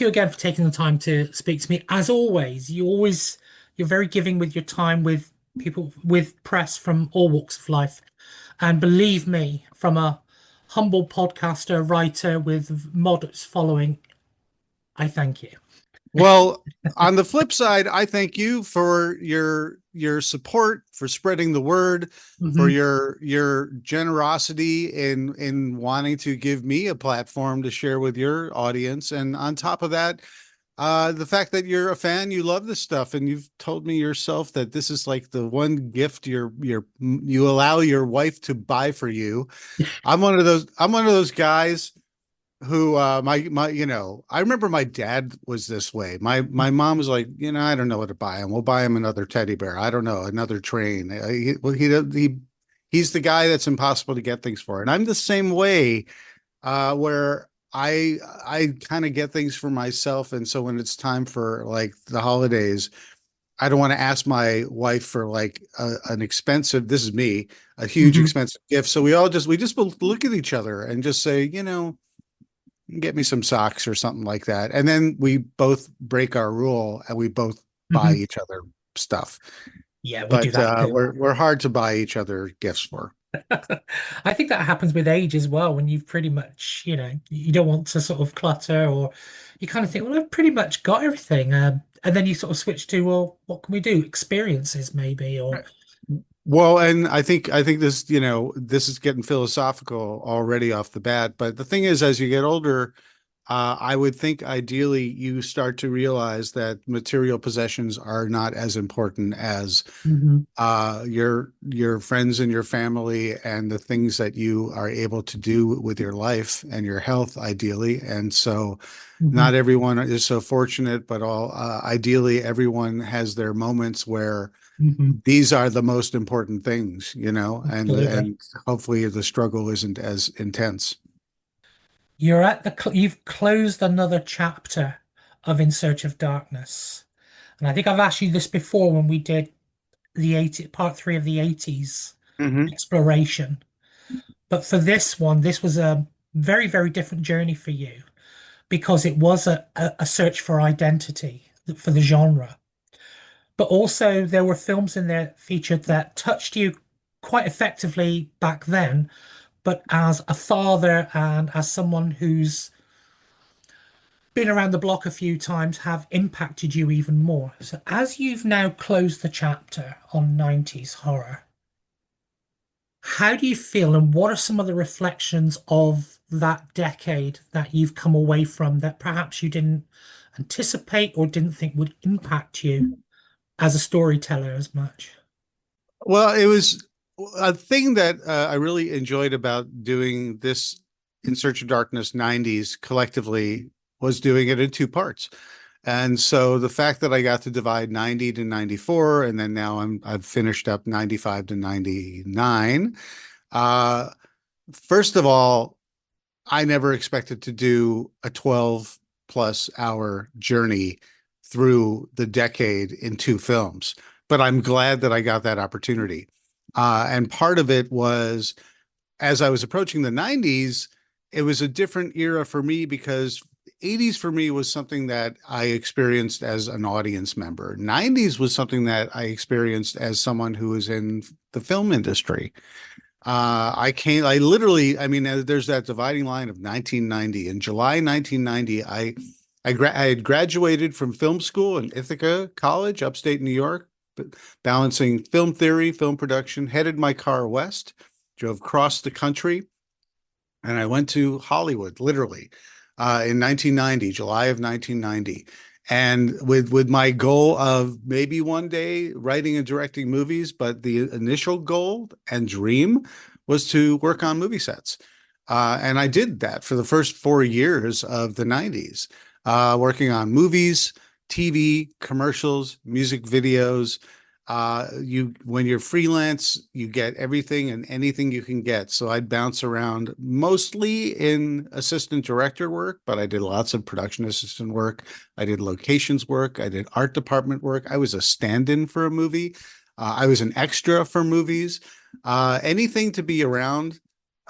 thank you again for taking the time to speak to me. As always, you're very giving with your time with people with press from all walks of life. And believe me, from a humble podcaster, writer with modest following, I thank you. Well, on the flip side, I thank you for your support, for spreading the word, for Mhm. your generosity in wanting to give me a platform to share with your audience. And on top of that, the fact that you're a fan, you love this stuff, and you've told me yourself that this is like the one gift you allow your wife to buy for you. I'm one of those guys who my I remember my dad was this way. My mom was like, I don't know what to buy him. We'll buy him another teddy bear. I don't know, another train. He's the guy that's impossible to get things for. And I'm the same way, where I kind of get things for myself. And so when it's time for like the holidays, I don't want to ask my wife for like an expensive, this is me, a huge Mhm. expensive gift. So we just look at each other and just say, get me some socks or something like that. And then we both break our rule and we both buy Mhm. each other stuff. Yeah, we do But that too. we're hard to buy each other gifts for. I think that happens with age as well, when you've pretty much, you don't want to sort of clutter, or you kind of think, well, I've pretty much got everything. And then you sort of switch to, well, what can we do? Experiences maybe, or Well, and I think this, this is getting philosophical already off the bat. But the thing is, as you get older, I would think ideally you start to realize that material possessions are not as important as Mhm. your friends and your family and the things that you are able to do with your life and your health, ideally. And so, Mhm. not everyone is so fortunate, but all ideally, everyone has their moments where Mhm. these are the most important things, Absolutely. and hopefully the struggle isn't as intense. You've closed another chapter of In Search of Darkness. And I think I've asked you this before when we did part three of the 80s Hmm. exploration. But for this one, this was a very, very different journey for you, because it was a search for identity for the genre. But also, there were films in there featured that touched you quite effectively back then, but as a father and as someone who's been around the block a few times, have impacted you even more. So, as you've now closed the chapter on 90s horror, how do you feel, and what are some of the reflections of that decade that you've come away from that perhaps you didn't anticipate or didn't think would impact you as a storyteller as much? Well, it was a thing that I really enjoyed about doing this In Search of Darkness 90s collectively was doing it in two parts. And so the fact that I got to divide 90 to 94, and then now I've finished up 95 to 99. Uh, First of all, I never expected to do a 12 plus hour journey through the decade in two films, but I'm glad that I got that opportunity. And part of it was, as I was approaching the 90s, it was a different era for me because 80s for me was something that I experienced as an audience member. 90s was something that I experienced as someone who was in the film industry. I literally, I mean, there's that dividing line of 1990. In July 1990, I had graduated from film school in Ithaca College, upstate New York, balancing film theory, film production, headed my car west, drove across the country, and I went to Hollywood, literally, in 1990, July of 1990. And with my goal of maybe one day writing and directing movies, but the initial goal and dream was to work on movie sets. And I did that for the first 4 years of the 90s, working on movies, TV, commercials, music videos. When you're freelance, you get everything and anything you can get. So I'd bounce around mostly in assistant director work, but I did lots of production assistant work. I did locations work. I did art department work. I was a stand-in for a movie. I was an extra for movies. Anything to be around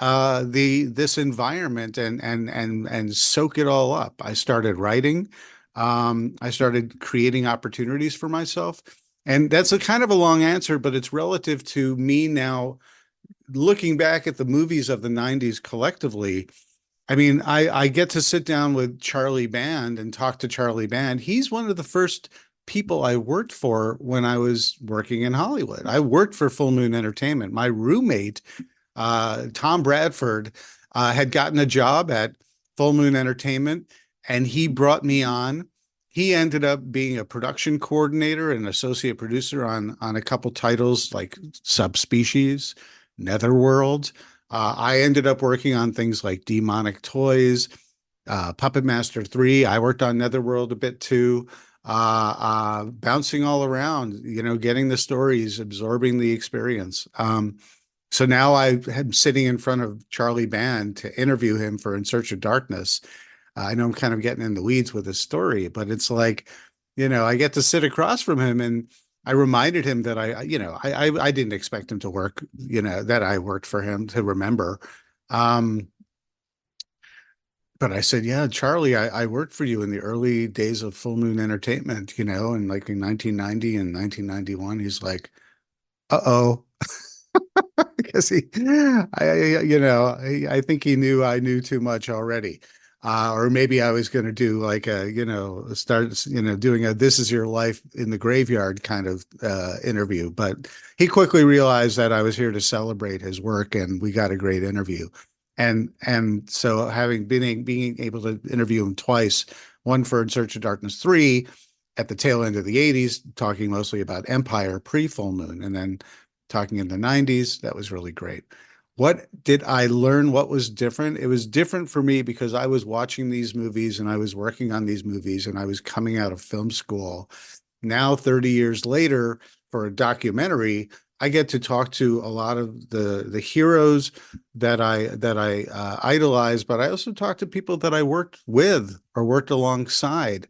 the this environment and soak it all up. I started writing. I started creating opportunities for myself. And that's a kind of a long answer, but it's relative to me now looking back at the movies of the 90s collectively. I mean, I get to sit down with Charlie Band and talk to Charlie Band. He's one of the first people I worked for when I was working in Hollywood. I worked for Full Moon Entertainment. My roommate, Tom Bradford, had gotten a job at Full Moon Entertainment, and he brought me on. He ended up being a production coordinator and associate producer on a couple titles like Subspecies, Netherworld. I ended up working on things like Demonic Toys, Puppet Master 3. I worked on Netherworld a bit too. Bouncing all around, getting the stories, absorbing the experience. So now I am sitting in front of Charlie Band to interview him for In Search of Darkness. I know I'm kind of getting in the weeds with his story, but it's like, I get to sit across from him, and I reminded him that I didn't expect him to work, that I worked for him to remember. Um, but I said, yeah, Charlie, I worked for you in the early days of Full Moon Entertainment, and like in 1990 and 1991. He's like, uh-oh. Because I think he knew I knew too much already. Or maybe I was going to do like start, doing a "This is your life in the graveyard" kind of interview. But he quickly realized that I was here to celebrate his work, and we got a great interview. And so having being able to interview him twice, one for In Search of Darkness 3 at the tail end of the 80s, talking mostly about Empire pre-Full Moon, and then talking in the 90s. That was really great. What did I learn? What was different? It was different for me because I was watching these movies and I was working on these movies and I was coming out of film school. Now, 30 years later, for a documentary, I get to talk to a lot of the heroes that I idolize, but I also talk to people that I worked with or worked alongside.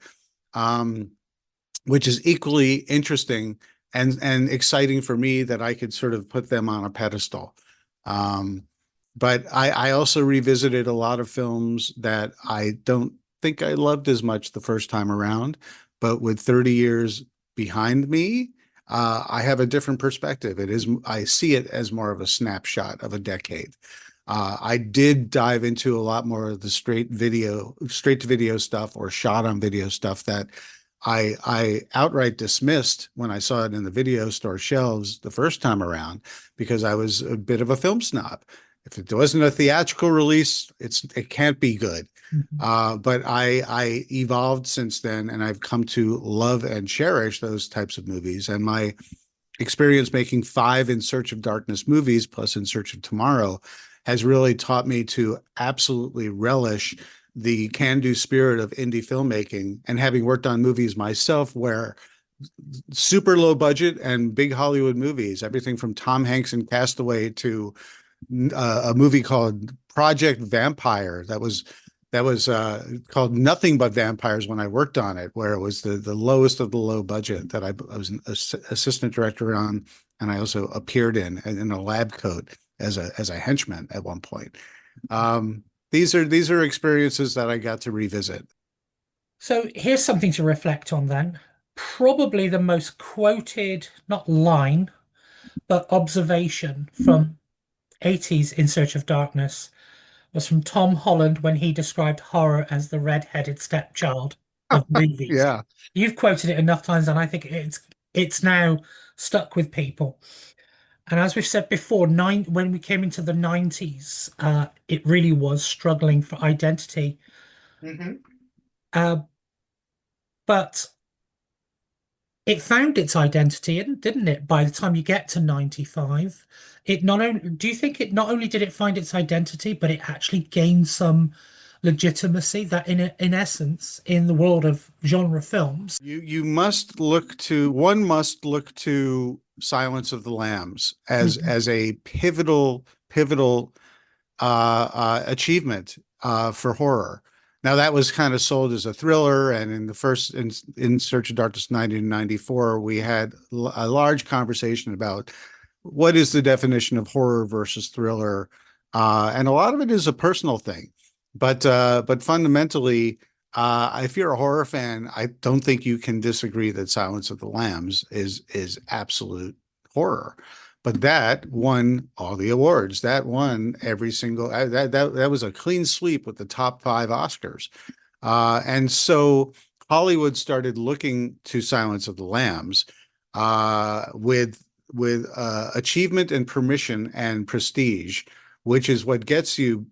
Um, which is equally interesting and exciting for me that I could sort of put them on a pedestal. Um, but I also revisited a lot of films that I don't think I loved as much the first time around, but with 30 years behind me, I have a different perspective. I see it as more of a snapshot of a decade. I did dive into a lot more of the straight to video stuff or shot on video stuff that I outright dismissed when I saw it in the video store shelves the first time around because I was a bit of a film snob. If it wasn't a theatrical release, it can't be good. Mhm. But I evolved since then, and I've come to love and cherish those types of movies. And my experience making 5 In Search of Darkness movies plus In Search of Tomorrow has really taught me to absolutely relish the can-do spirit of indie filmmaking. And having worked on movies myself where super low budget and big Hollywood movies, everything from Tom Hanks and Castaway to a movie called Project Vampire that was called Nothing But Vampires when I worked on it, where it was the lowest of the low budget that I was an assistant director on, and I also appeared in a lab coat as a henchman at one point. Um, these are experiences that I got to revisit. So here's something to reflect on then. Probably the most quoted, not line, but observation from 80s In Search of Darkness was from Tom Holland when he described horror as the red-headed stepchild of movies. Yeah. You've quoted it enough times, and I think it's now stuck with people. And as we've said before, when we came into the 90s, it really was struggling for identity. Mhm. Uh, but it found its identity, didn't it? By the time you get to 95, it not only, do you think it not only did it find its identity, but it actually gained some legitimacy that in essence, in the world of genre films. You must look to one must look to Silence of the Lambs Mhm. as a pivotal achievement for horror. Now that was kind of sold as a thriller, and in the first in Search of Darkness 1994, we had a large conversation about what is the definition of horror versus thriller. And a lot of it is a personal thing. But fundamentally, if you're a horror fan, I don't think you can disagree that Silence of the Lambs is absolute horror. But that won all the awards. That won every single that was a clean sweep with the top five Oscars. And so Hollywood started looking to Silence of the Lambs with achievement and permission and prestige, which is what gets you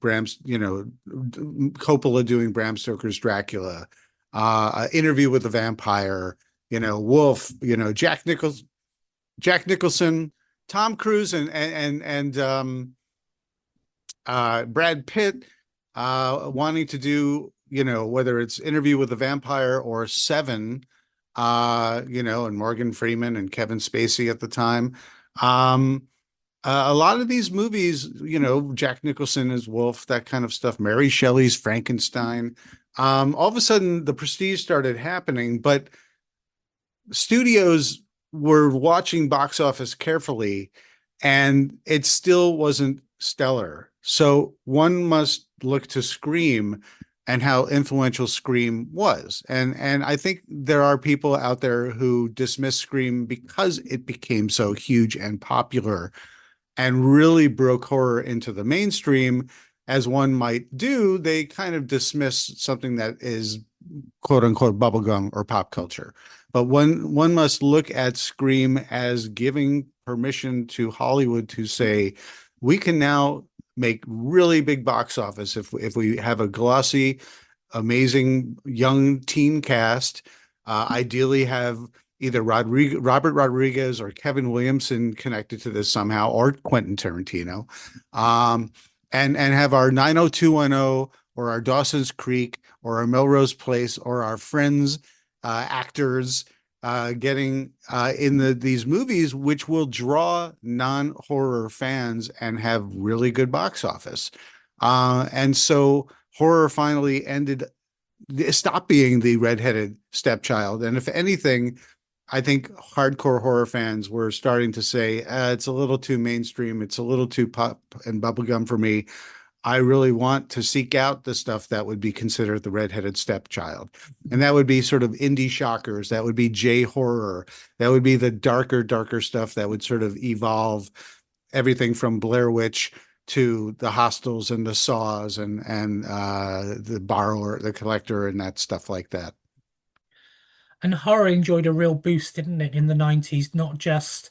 Coppola doing Bram Stoker's Dracula, Interview with the Vampire, Wolf, Jack Nicholson, Tom Cruise, and Brad Pitt wanting to do, whether it's Interview with the Vampire or Seven, and Morgan Freeman and Kevin Spacey at the time. A lot of these movies, Jack Nicholson as Wolf, that kind of stuff, Mary Shelley's Frankenstein. All of a sudden, the prestige started happening, but studios were watching box office carefully, and it still wasn't stellar. So one must look to Scream and how influential Scream was. And I think there are people out there who dismiss Scream because it became so huge and popular and really broke horror into the mainstream. As one might do, they kind of dismiss something that is quote unquote bubblegum or pop culture. But one must look at Scream as giving permission to Hollywood to say, we can now make really big box office if we have a glossy, amazing young teen cast. Ideally, have either Robert Rodriguez or Kevin Williamson connected to this somehow, or Quentin Tarantino, and have our 90210 or our Dawson's Creek or our Melrose Place or our Friends actors getting in these movies, which will draw non-horror fans and have really good box office. And so horror finally stopped being the redheaded stepchild. And if anything, I think hardcore horror fans were starting to say, it's a little too mainstream. It's a little too pop and bubblegum for me. I really want to seek out the stuff that would be considered the redheaded stepchild. And that would be sort of indie shockers. That would be J horror. That would be the darker stuff that would sort of evolve everything from Blair Witch to the Hostels and the Saws and the Borrower, the Collector, and that stuff like that. And horror enjoyed a real boost, didn't it, in the 90s, not just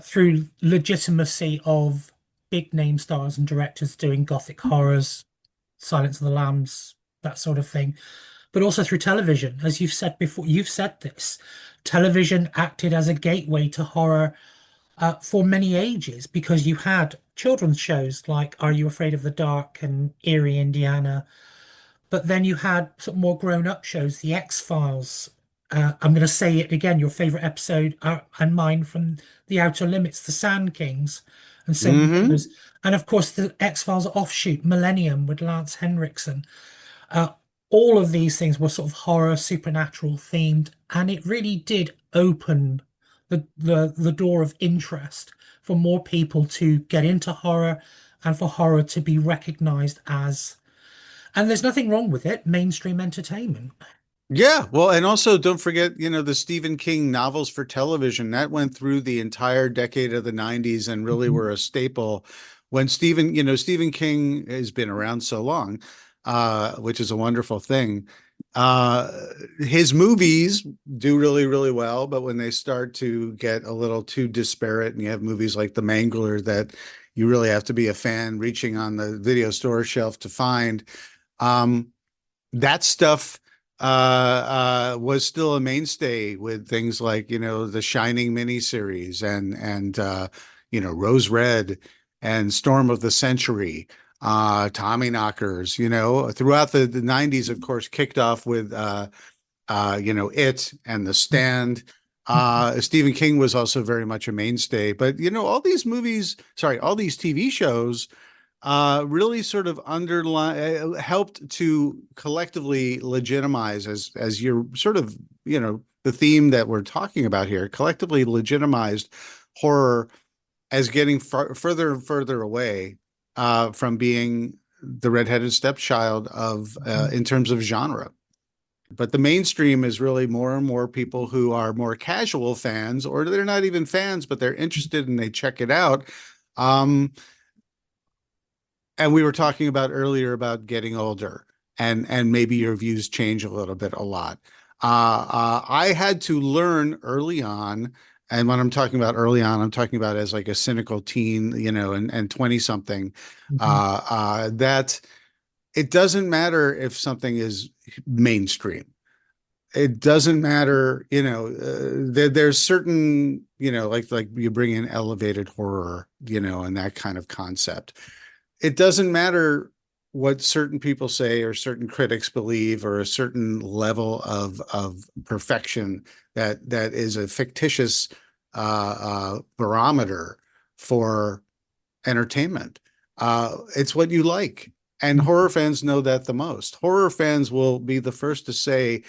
through legitimacy of big name stars and directors doing gothic horrors, Silence of the Lambs, that sort of thing, but also through television. As you've said before, you've said this, television acted as a gateway to horror for many ages because you had children's shows like Are You Afraid of the Dark and Eerie, Indiana, but then you had sort of more grown-up shows, The X-Files. I'm going to say it again, your favorite episode and mine from The Outer Limits, The Sand Kings, and so many Mm-hmm. others. And of course, the X-Files offshoot, Millennium with Lance Henriksen. Uh, all of these things were sort of horror, supernatural themed, and it really did open the door of interest for more people to get into horror and for horror to be recognized as, and there's nothing wrong with it, mainstream entertainment. Yeah, well, and also don't forget, the Stephen King novels for television that went through the entire decade of the 90s and really Mhm. were a staple. When Stephen King has been around so long, which is a wonderful thing. Uh, his movies do really, really well, but when they start to get a little too disparate, and you have movies like The Mangler that you really have to be a fan reaching on the video store shelf to find. Um, that stuff was still a mainstay with things like the Shining miniseries and Rose Red and Storm of the Century, Tommy Knockers. Throughout the 90s, of course, kicked off with It and The Stand. Stephen King was also very much a mainstay, but all these movies, sorry, all these TV shows really sort of underline helped to collectively legitimize as you're sort of the theme that we're talking about here, collectively legitimized horror as getting further and further away from being the redheaded stepchild of in terms of genre. But the mainstream is really more and more people who are more casual fans, or they're not even fans, but they're interested and they check it out. Um, and we were talking about earlier about getting older, and maybe your views change a little bit a lot. I had to learn early on, and when I'm talking about early on, I'm talking about as like a cynical teen, and 20 something, Mhm. that it doesn't matter if something is mainstream. It doesn't matter, there's certain, like you bring in elevated horror, and that kind of concept. It doesn't matter what certain people say or certain critics believe, or a certain level of perfection that is a fictitious barometer for entertainment. It's what you like. And horror fans know that the most. Horror fans will be the first to say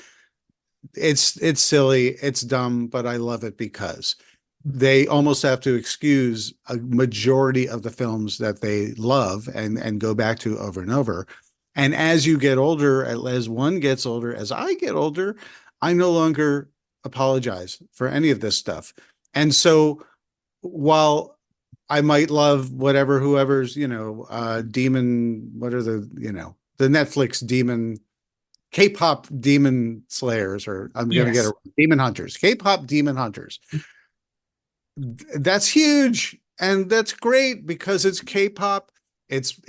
it's silly, it's dumb, but I love it because they almost have to excuse a majority of the films that they love and go back to over and over. And as you get older, as one gets older, as I get older, I no longer apologize for any of this stuff. And so while I might love whatever whoever's, demon, what are the Netflix demon K-pop demon slayers, or I'm going to get Yes. it, demon hunters, K-pop demon hunters. That's huge. And that's great because it's K-pop. It's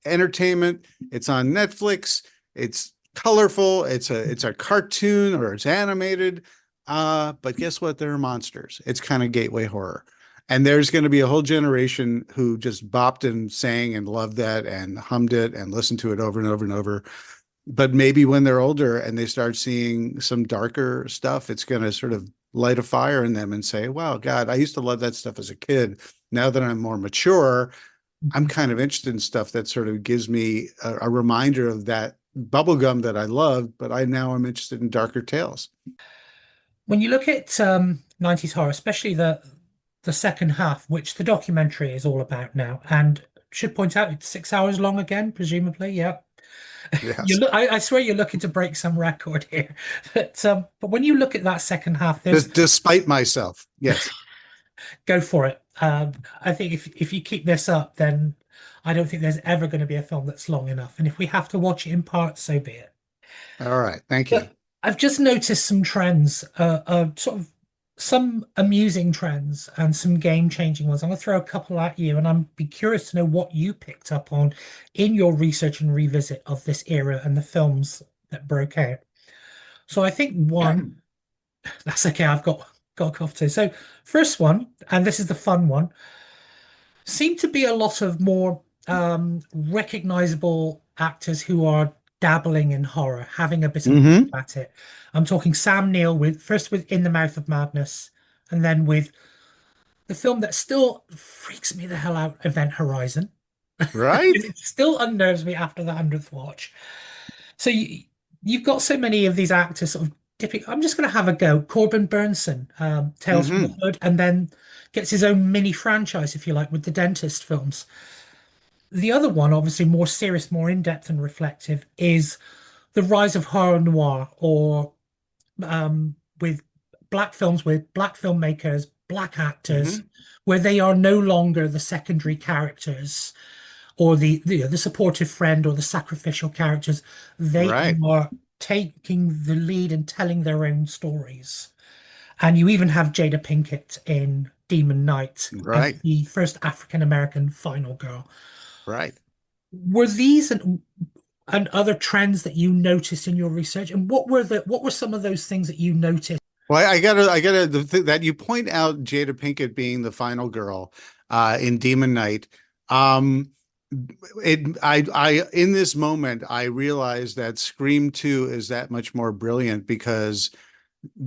entertainment. It's on Netflix. It's colorful. It's a cartoon or it's animated. But guess what? They're monsters. It's kind of gateway horror. And there's going to be a whole generation who just bopped and sang and loved that and hummed it and listened to it over and over and over. But maybe when they're older and they start seeing some darker stuff, it's going to sort of light a fire in them and say, wow, God, I used to love that stuff as a kid. Now that I'm more mature, I'm kind of interested in stuff that sort of gives me a reminder of that bubblegum that I loved, but I now am interested in darker tales. When you look at 90s horror, especially the second half, which the documentary is all about now, and should point out it's 6 hours long again, presumably. Yeah. You Yes. look, I swear you're looking to break some record here. But when you look at that second half, there's Despite myself. Yes. go for it. I think if you keep this up, then I don't think there's ever going to be a film that's long enough. And if we have to watch it in parts, so be it. All right. Thank you. But I've just noticed some trends, sort of some amusing trends and some game-changing ones. I'm going to throw a couple at you, and I'm be curious to know what you picked up on in your research and revisit of this era and the films that broke out. So I think one, that's okay, I've got a cough too. So first one, and this is the fun one, seem to be a lot of more recognizable actors who are dabbling in horror, having a bit of Mm-hmm. at it. I'm talking Sam Neill with first with In the Mouth of Madness, and then with the film that still freaks me the hell out, Event Horizon. Right. It still unnerves me after the 100th watch. So you've got so many of these actors sort of dipping. I'm just going to have a go. Corbin Burnson, Tales from the Mm-hmm. Hood, and then gets his own mini franchise, if you like, with the Dentist films. The other one, obviously more serious, more in-depth and reflective, is the rise of horror noir, or with black films with black filmmakers, black actors, Mm-hmm. where they are no longer the secondary characters or the supportive friend or the sacrificial characters. They Right. are taking the lead and telling their own stories. And you even have Jada Pinkett in Demon Knight as Right. the first African American final girl. Right. Were these and other trends that you noticed in your research? And what were some of those things that you noticed? Well, I gotta, that you point out Jada Pinkett being the final girl, in Demon Knight. Um, in this moment, I realized that Scream 2 is that much more brilliant because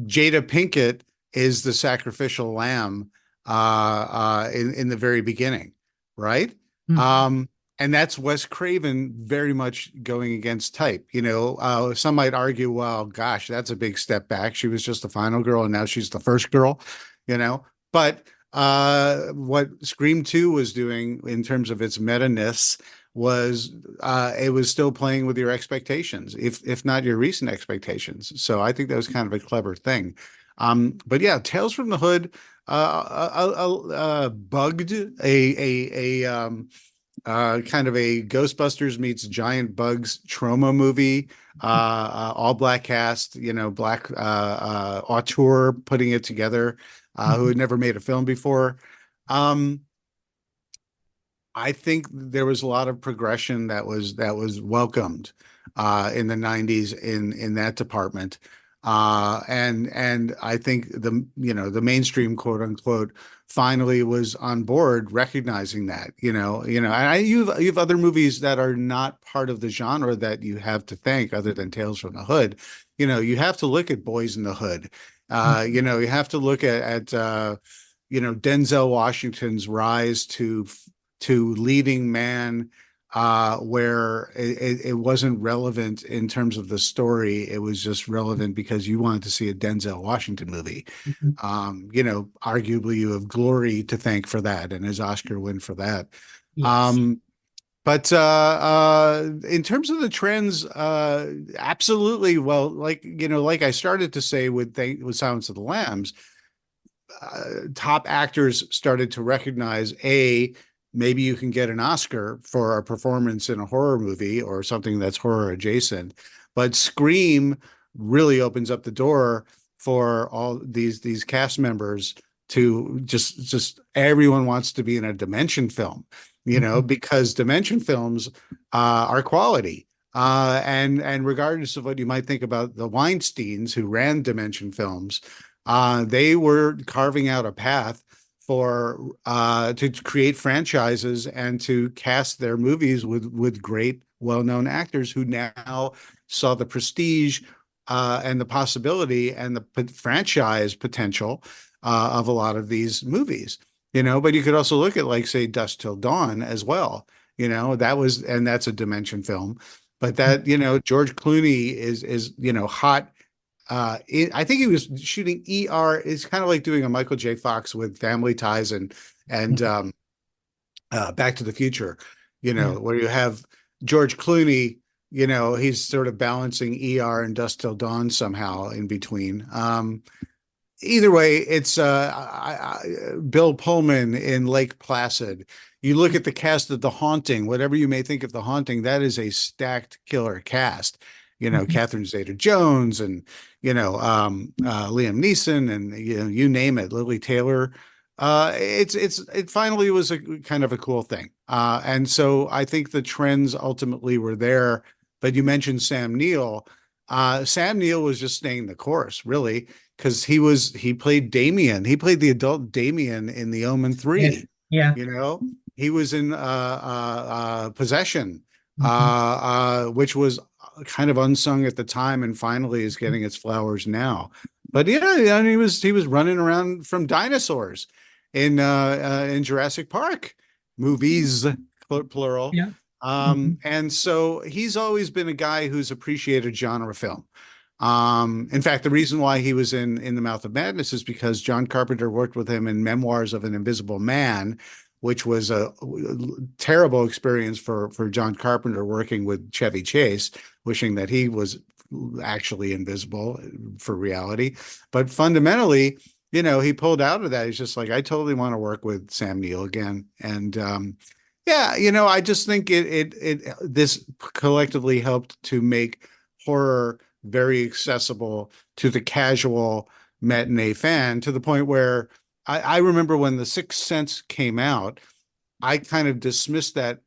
Jada Pinkett is the sacrificial lamb, in the very beginning, right? Hmm. Um, and that's Wes Craven very much going against type. Some might argue, well, gosh, that's a big step back. She was just the final girl, and now she's the first girl. You know, but What Scream 2 was doing in terms of its meta-ness was it was still playing with your expectations, if not your recent expectations. So I think that was kind of a clever thing. But yeah, Tales from the Hood bugged kind of a Ghostbusters meets Giant Bugs trauma movie, all black cast, black auteur putting it together, who Mhm. had never made a film before. Um, I think there was a lot of progression that was welcomed in the 90s in that department. And I think the mainstream quote unquote finally was on board recognizing that, and you have other movies that are not part of the genre that you have to thank other than Tales from the Hood. You have to look at Boys in the Hood. Mhm. You have to look at Denzel Washington's rise to leading man, where it wasn't relevant in terms of the story. It was just relevant because you wanted to see a Denzel Washington movie. Mhm. Arguably you have Glory to thank for that and his Oscar win for that. Yes. Um, but in terms of the trends, absolutely. Well, like I started to say with Silence of the Lambs, top actors started to recognize maybe you can get an Oscar for a performance in a horror movie or something that's horror adjacent. But Scream really opens up the door for all these cast members to just everyone wants to be in a Dimension film, Mhm. because Dimension films are quality. And regardless of what you might think about the Weinsteins who ran Dimension films, they were carving out a path for to create franchises and to cast their movies with great, well-known actors who now saw the prestige and the possibility and the franchise potential of a lot of these movies. But you could also look at, like, say, Dusk Till Dawn as well. That's a Dimension film. But George Clooney is hot. I think he was shooting ER. It's kind of like doing a Michael J. Fox with Family Ties and Mhm. Back to the Future, Yeah. where you have George Clooney. He's sort of balancing ER and Dusk Till Dawn somehow in between. Either way, it's Bill Pullman in Lake Placid. You look at the cast of The Haunting, whatever you may think of The Haunting, that is a stacked killer cast. Mhm. Catherine Zeta-Jones and Liam Neeson and you name it, Lily Taylor. It finally was a kind of a cool thing, and so I think the trends ultimately were there. But you mentioned Sam Neill. Sam Neill was just staying the course, really, because he played Damien. He played the adult Damien in The Omen Yes. 3. Yeah. You know, he was in Possession, Mhm. which was kind of unsung at the time and finally is getting its flowers now. But yeah, and he was running around from dinosaurs in Jurassic Park movies, plural. Yeah. Mhm. And so he's always been a guy who's appreciated genre film. In fact, the reason why he was in The Mouth of Madness is because John Carpenter worked with him in Memoirs of an Invisible Man, which was a terrible experience for John Carpenter working with Chevy Chase, wishing that he was actually invisible for reality. But fundamentally, he pulled out of that. He's just like, I totally want to work with Sam Neill again. And yeah, I just think this collectively helped to make horror very accessible to the casual matinee fan, to the point where I remember when The Sixth Sense came out, I kind of dismissed that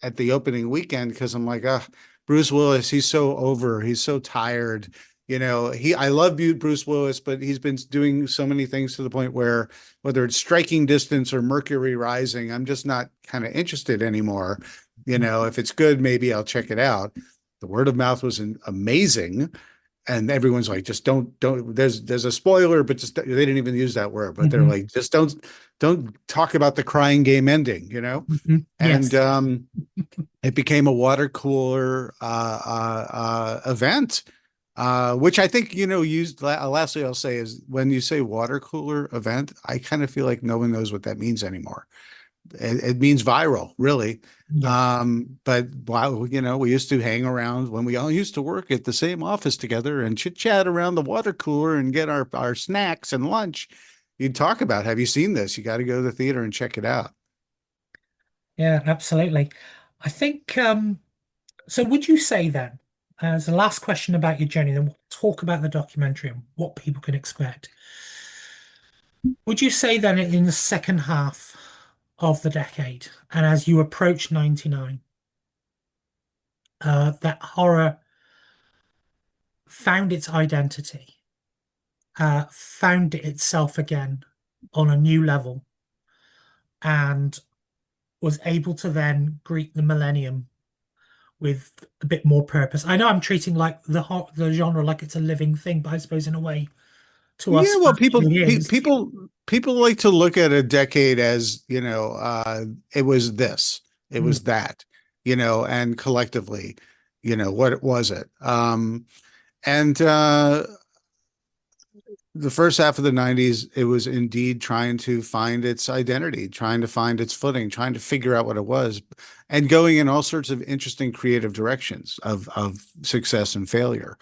at the opening weekend because I'm like, Bruce Willis, he's so over, he's so tired. I love Bruce Willis, but he's been doing so many things to the point where whether it's Striking Distance or Mercury Rising, I'm just not kind of interested anymore. If it's good, maybe I'll check it out. The word of mouth was amazing, and everyone's like, just don't. There's a spoiler, but just they didn't even use that word, but they're Mhm. like, just don't talk about the crying game ending. Mhm. And Yes. it became a water cooler event. which I think, used lastly, I'll say is when you say water cooler event, I kind of feel like no one knows what that means anymore. It means viral, really. Yeah. But wow, we used to hang around when we all used to work at the same office together and chit chat around the water cooler and get our snacks and lunch. You'd talk about, have you seen this? You got to go to the theater and check it out. Yeah, absolutely. I think so would you say then, as the last question about your journey, then we'll talk about the documentary and what people can expect. Would you say then in the second half of the decade, and as you approach 99, that horror found its identity, found itself again on a new level, and was able to then greet the millennium with a bit more purpose? I know I'm treating like the genre like it's a living thing, but I suppose in a way to Yeah, us well, actually is. people like to look at a decade as, it was this, it Mm, was that, and collectively, what was it? And The first half of the 90s, it was indeed trying to find its identity, trying to find its footing, trying to figure out what it was, and going in all sorts of interesting creative directions of success and failure.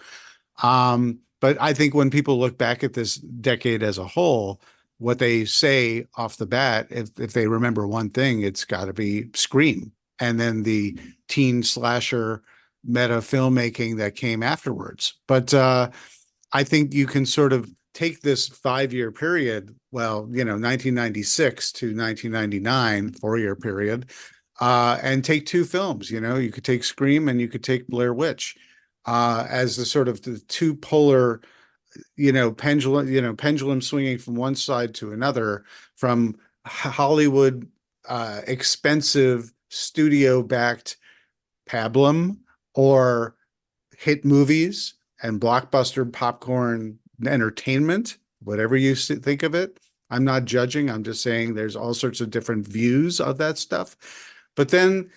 But I think when people look back at this decade as a whole, what they say off the bat, if they remember one thing, it's got to be Scream, and then the teen slasher meta filmmaking that came afterwards. But I think you can sort of take this 5 year period, well, 1996 to 1999, 4 year period, and take two films. You could take Scream and you could take Blair Witch as the sort of the two polar, pendulum swinging from one side to another, from Hollywood, expensive studio backed pablum or hit movies and blockbuster popcorn entertainment, whatever you think of it. I'm not judging. I'm just saying there's all sorts of different views of that stuff. But then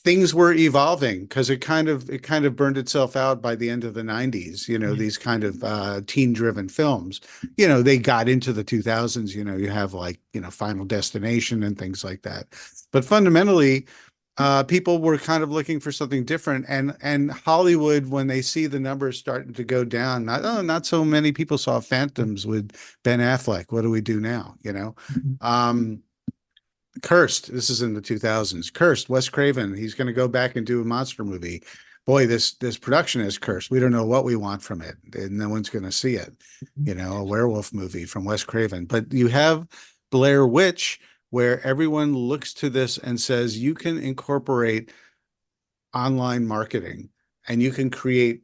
things were evolving because it kind of burned itself out by the end of the 90s. yeah. These kind of teen driven films, they got into the 2000s. You have like, Final Destination and things like that. But fundamentally, people were kind of looking for something different, and Hollywood, when they see the numbers starting to go down, not so many people saw Phantoms with Ben Affleck. What do we do now? Mhm. Um, Cursed. This is in the 2000s. Cursed. Wes Craven. He's going to go back and do a monster movie. Boy, this production is cursed. We don't know what we want from it, and no one's going to see it. A werewolf movie from Wes Craven. But you have Blair Witch, where everyone looks to this and says you can incorporate online marketing and you can create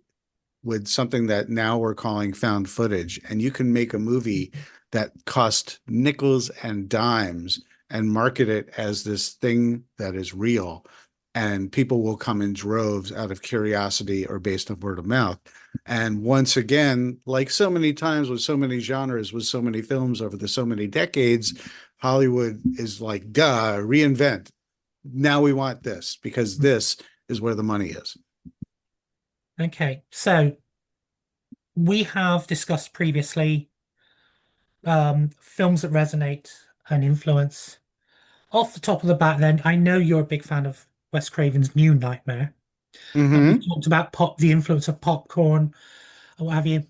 with something that now we're calling found footage, and you can make a movie that cost nickels and dimes and market it as this thing that is real, and people will come in droves out of curiosity or based on word of mouth. And once again, like so many times with so many genres, with so many films over the so many decades, Hollywood is like, duh, reinvent. Now we want this because this is where the money is. Okay, so we have discussed previously films that resonate and influence. Off the top of the bat, then, I know you're a big fan of Wes Craven's New Nightmare, and we Mm-hmm. talked about the influence of popcorn and what have you.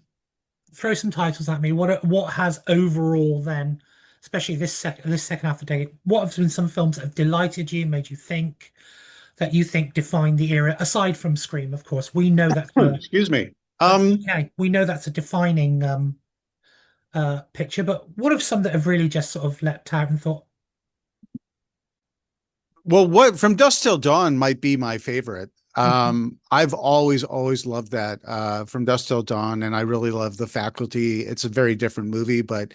Throw some titles at me. What has overall then, especially this second half of the day, what have been some films that have delighted you, made you think, that you think defined the era, aside from Scream, of course. We know Excuse me. that's okay. We know that's a defining picture, but what of some that have really just sort of leapt out and thought, Well, what From Dusk Till Dawn might be my favorite. "Mhm, I've always loved that From Dusk Till Dawn, and I really love The Faculty. It's a very different movie, but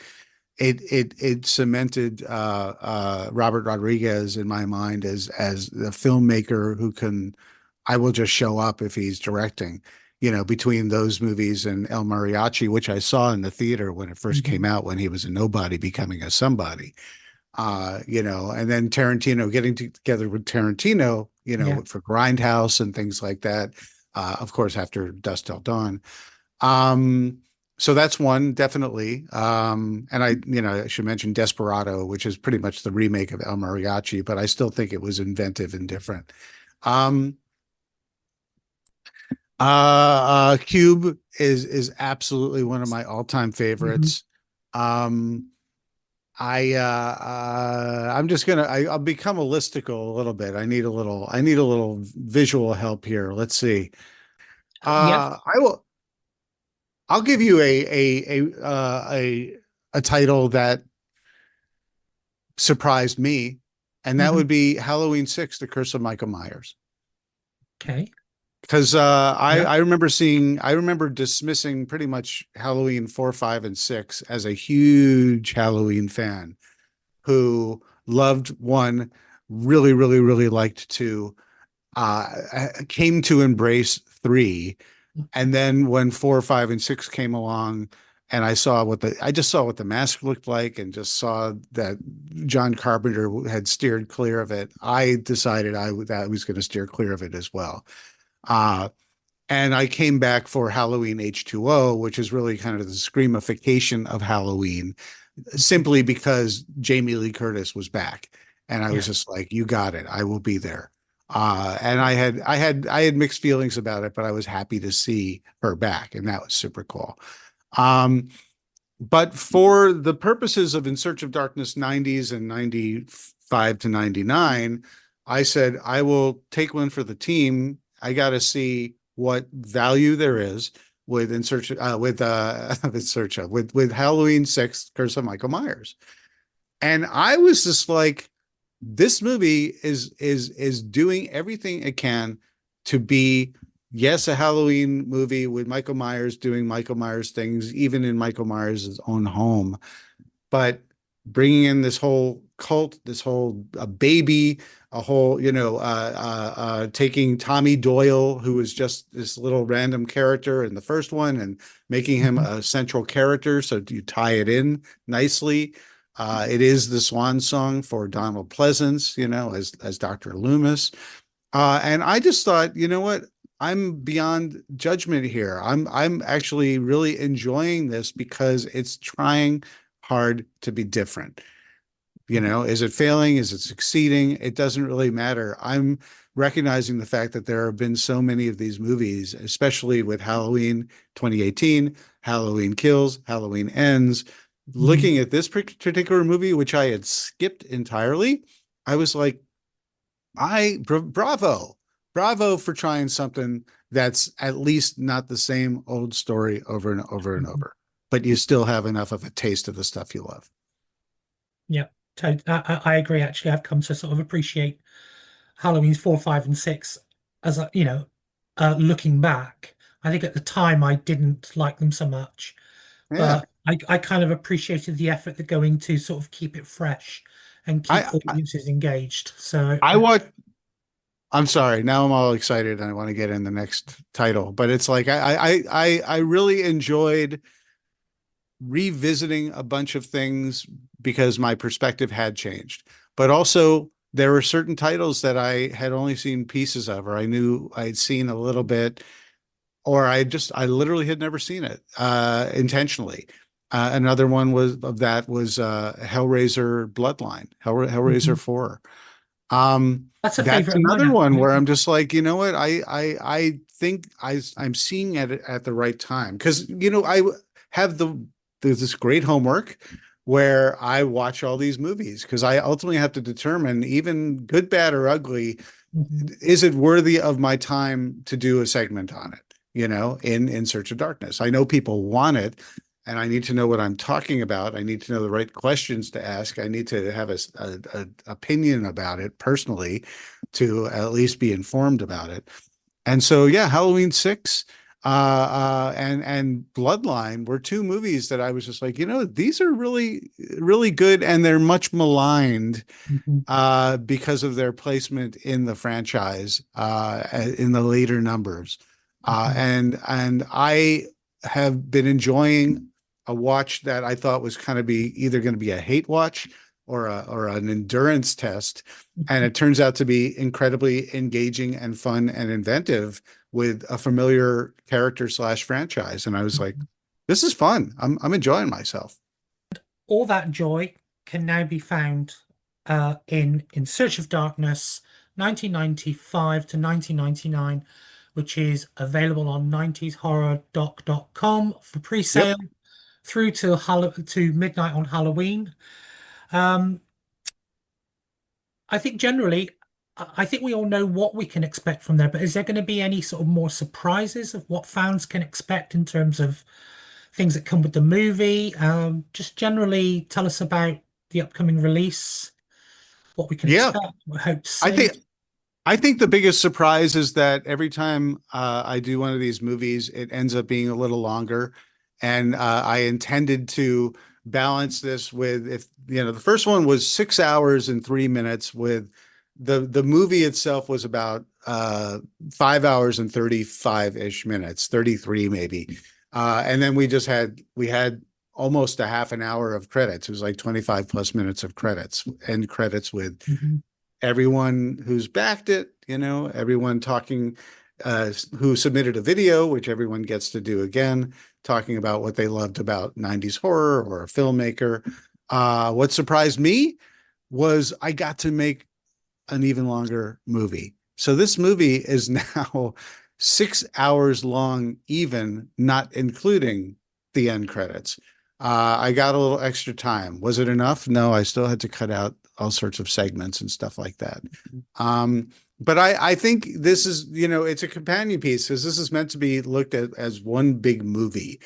it cemented Robert Rodriguez in my mind as the filmmaker who can. I will just show up if he's directing. Between those movies and El Mariachi, which I saw in the theater when it first came mhm, out, when he was a nobody becoming a somebody. And then Tarantino, getting together with Tarantino, yeah, for Grindhouse and things like that. Of course, after Dusk Till Dawn. Um, so that's one definitely. And I should mention Desperado, which is pretty much the remake of El Mariachi, but I still think it was inventive and different. Um, Cube is absolutely one of my all-time Hmm. favorites. Um, I'm just gonna I'll become a listicle a little bit. I need a little visual help here. Let's see. Yep. I will I'll give you a title that surprised me, and that Hmm. would be Halloween 6, The Curse of Michael Myers. Okay. Because Yep. I remember dismissing pretty much Halloween 4, 5, and 6 as a huge Halloween fan who loved one, really, really, really liked two, came to embrace three. And then when 4, 5, and 6 came along, and I just saw what the mask looked like, and just saw that John Carpenter had steered clear of it. I decided that I was going to steer clear of it as well. Uh, and I came back for Halloween H2O, which is really kind of the screamification of Halloween, simply because Jamie Lee Curtis was back. And I was Yes. just like, you got it. I will be there. And I had mixed feelings about it, but I was happy to see her back, and that was super cool. Um, but for the purposes of In Search of Darkness 90s and 95 to 99, I said, I will take one for the team. I got to see what value there is with In Search in search of with Halloween 6 Curse of Michael Myers. And I was just like, this movie is doing everything it can to be, yes, a Halloween movie with Michael Myers doing Michael Myers things, even in Michael Myers' own home, but bringing in this whole cult, this whole baby, a whole, taking Tommy Doyle, who was just this little random character in the first one, and making him Hmm. a central character. So you tie it in nicely. It is the swan song for Donald Pleasance, as Dr. Loomis. And I just thought, you know what? I'm beyond judgment here. I'm actually really enjoying this because it's trying hard to be different. Is it failing? Is it succeeding? It doesn't really matter. I'm recognizing the fact that there have been so many of these movies, especially with Halloween 2018, Halloween Kills, Halloween Ends. Hmm. Looking at this particular movie, which I had skipped entirely, I was like, bravo, bravo for trying something that's at least not the same old story over and over and Hmm. over, but you still have enough of a taste of the stuff you love. Yeah. I agree. Actually, I've come to sort of appreciate Halloween's 4, 5, and 6 as looking back. I think at the time I didn't like them so much, Yeah. but I kind of appreciated the effort that go into sort of keep it fresh and keep I audiences engaged. So I watch. I'm sorry. Now I'm all excited and I want to get in the next title. But it's like I really enjoyed revisiting a bunch of things because my perspective had changed. But also there were certain titles that I had only seen pieces of, or I knew I'd seen a little bit, or I literally had never seen it intentionally. Another one was Hellraiser Bloodline, Hellraiser mhm. 4. That's a That's favorite of mine, another one actually. where I'm just like, you know what? I think I'm seeing it at the right time because I have there's this great homework where I watch all these movies because I ultimately have to determine, even good, bad, or ugly, Mhm. is it worthy of my time to do a segment on it, in Search of Darkness. I know people want it, and I need to know what I'm talking about. I need to know the right questions to ask. I need to have a opinion about it personally to at least be informed about it. And so, yeah, Halloween 6 and Bloodline were two movies that I was just like, these are really, really good, and they're much maligned Mhm. because of their placement in the franchise in the later numbers. Mhm. And I have been enjoying a watch that I thought was kind of be either going to be a hate watch or an endurance test, and it turns out to be incredibly engaging and fun and inventive with a familiar character slash franchise. And I was like, this is fun. I'm enjoying myself. All that joy can now be found in Search of Darkness 1995 to 1999, which is available on 90shorrordoc.com for Yep. pre-sale through to midnight on Halloween. Um, I think generally, I think we all know what we can expect from there, but is there going to be any sort of more surprises of what fans can expect in terms of things that come with the movie? Just generally tell us about the upcoming release, what we can Yeah. expect, what we hope to I see. think I think the biggest surprise is that every time I do one of these movies, it ends up being a little longer. And I intended to balance this with, if you know, the first one was 6 hours and 3 minutes. With the movie itself was about 5 hours and 35-ish minutes, 33 maybe. And then we had almost a half an hour of credits. It was like 25 plus minutes of credits, end credits with Mhm. everyone who's backed it, everyone talking, who submitted a video, which everyone gets to do again, talking about what they loved about 90s horror or a filmmaker. What surprised me was I got to make an even longer movie. So this movie is now 6 hours long, even not including the end credits. I got a little extra time. Was it enough? No, I still had to cut out all sorts of segments and stuff like that. Um, but I think this is, it's a companion piece because this is meant to be looked at as one big movie.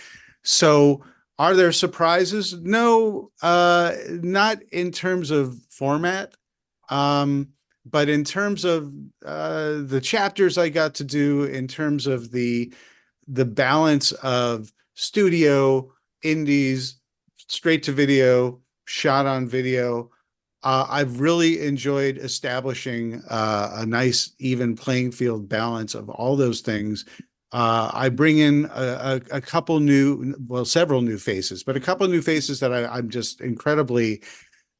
So are there surprises? No, not in terms of format. Um, but in terms of the chapters I got to do, in terms of the balance of studio, indies, straight to video, shot on video, I've really enjoyed establishing a nice, even playing field balance of all those things. I bring in a couple new, well, several new faces, but a couple new faces that I'm just incredibly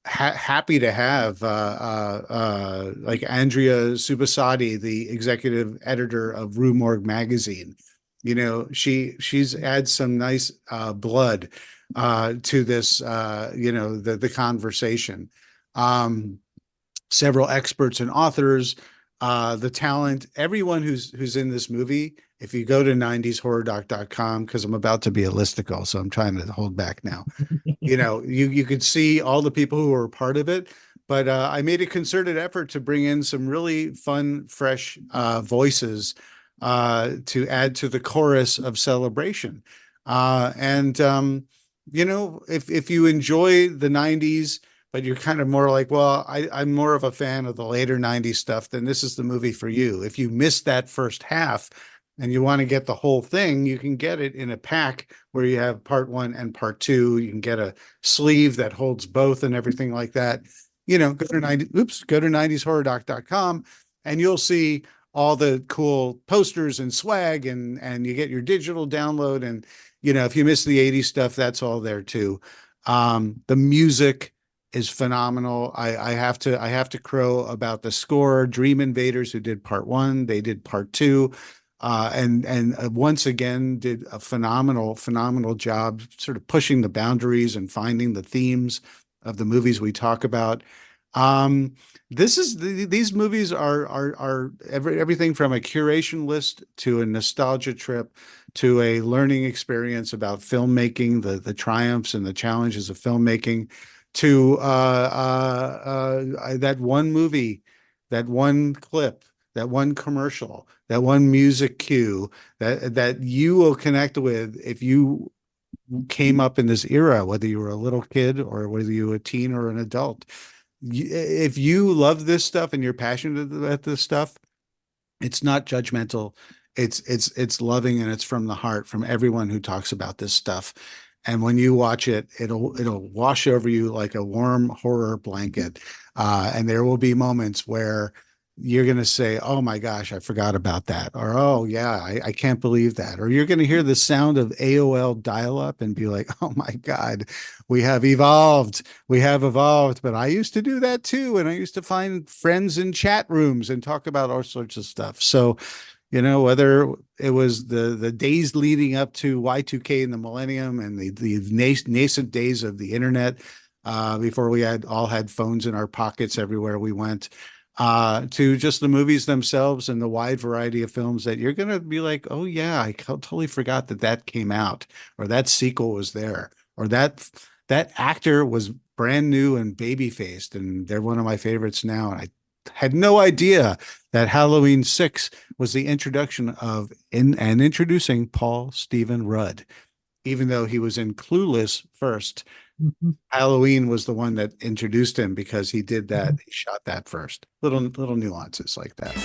happy to have, like Andrea Subasati, the executive editor of Rue Morgue magazine. She's adds some nice blood to this, the conversation. Um, Several experts and authors, the talent, everyone who's in this movie. If you go to 90shorrordoc.com, because I'm about to be a listicle, so I'm trying to hold back now. You could see all the people who were part of it, but I made a concerted effort to bring in some really fun, fresh voices to add to the chorus of celebration. And if you enjoy the 90s, but you're kind of more like, well, I'm more of a fan of the later 90s stuff, then this is the movie for you. If you missed that first half and you want to get the whole thing, you can get it in a pack where you have part one and part two. You can get a sleeve that holds both and everything like that. Go to 90shorrordoc.com and you'll see all the cool posters and swag, and you get your digital download. And if you miss the 80s stuff, that's all there too. The music is phenomenal. I have to crow about the score. Dream Invaders, who did part one, they did part two, and once again did a phenomenal job, sort of pushing the boundaries and finding the themes of the movies we talk about. Um, these movies are everything from a curation list to a nostalgia trip to a learning experience about filmmaking, the triumphs and the challenges of filmmaking, to that one movie, that one clip, that one commercial, that one music cue that you will connect with if you came up in this era, whether you were a little kid or whether you were a teen or an adult. If you love this stuff and you're passionate about this stuff, it's not judgmental. It's loving, and it's from the heart, from everyone who talks about this stuff. And when you watch it, it'll wash over you like a warm horror blanket. And there will be moments where you're going to say, "Oh my gosh, I forgot about that," or "Oh yeah, I can't believe that," or you're going to hear the sound of AOL dial-up and be like, "Oh my God, we have evolved. We have evolved." But I used to do that too, and I used to find friends in chat rooms and talk about all sorts of stuff. So, whether it was the days leading up to Y2K and the millennium and the nascent days of the internet, before we had all had phones in our pockets everywhere we went, to just the movies themselves and the wide variety of films that you're going to be like, oh yeah, I totally forgot that that came out, or that sequel was there, or that actor was brand new and baby faced, and they're one of my favorites now. And I had no idea that Halloween 6 was the introduction of in and introducing Paul Stephen Rudd, even though he was in Clueless first. Mhm. Halloween was the one that introduced him because he did that. Mhm. He shot that first. Little nuances like that.